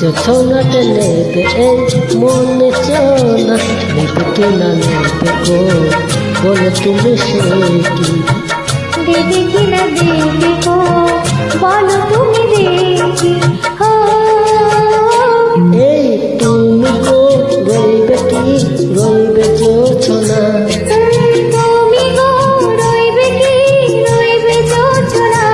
ছোনাতে নেবে এই মনে চোনা নেবে কি না নেবে গো বলো তুমি সে কি দেবে কি না দেবে গো বলো তুমি দেখি এই তুমি গো রইবে কি রইবে ছোনা তুমি গো রইবে কি রইবে ছোনা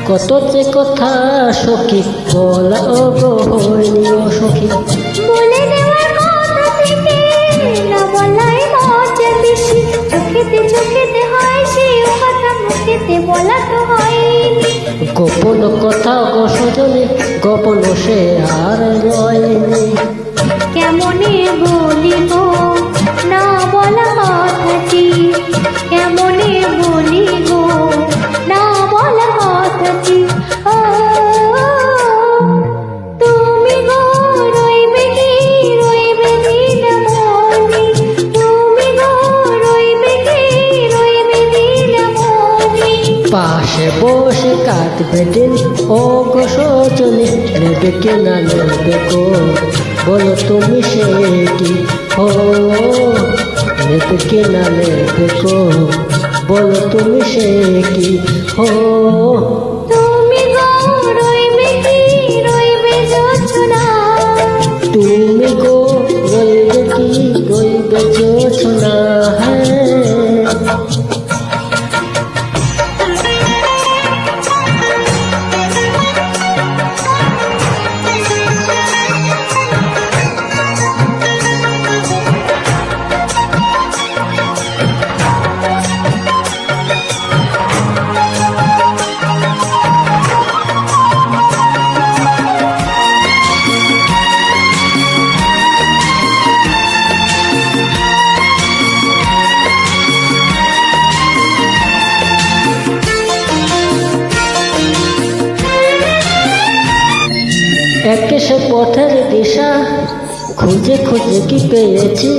কত যে কথা সখী বলা গো হয়নি ও সখী বলে দেওয়ার কথা থেকে না বলাই মজা বেশি চোখেতে হয় সেই কথা মুখেতে বলা তো হয়নি গোপন কথা গো সজনে গোপন সে আর রয়নি কেমনে বলিব না বলা কথাটি কেমনে বলিব না বলা কথাটি তুমি গো রইবে কি রইবে নীলমণি তুমি গো রইবে কি রইবে নীলমণি পাশে বসে কাটবে দিন ও গো সজনে নেবে কি না নেবে গো বলো তুমি সে কি ও নেবে কি না নেবে গো বলো তুমি সে কি ও তুমি গো রইবে কি রইবে ছোনা তুমি গো রইবে কি রইবে ছোনা হ্যাঁ একে সে পথের দিশা খুঁজে খুঁজে কি পেয়েছি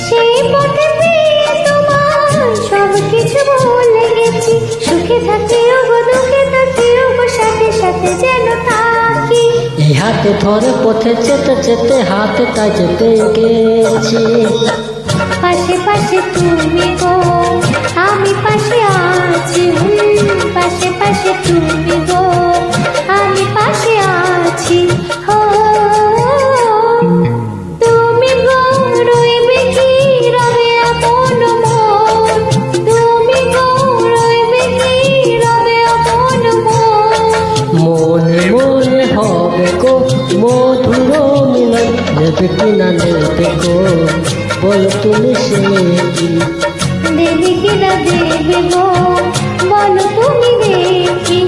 সেই পথে পেয়ে তোমার সব কিছু ভুলে গেছি সুখে থাকিও গো দুঃখে থাকিও গো সাথে সাথে যেন থাকি এই হাতে ধরে পথে যেতে যেতে হাতে কাজে পেয়ে গেছি পাশে পাশে তুমি গো আমি পাশে আছি পাশে পাশে তুমি গো আমি পাশে আছি তুমি গো রইবে কি রবে আপন মন তুমি গো রইবে কি রবে আপন মন মনে মনে হবে গো মধুর মিলন নেবে কি না নেবে গো বলো তুমি সে কি দেবে কি না দেবে গো বলো তুমি দেখি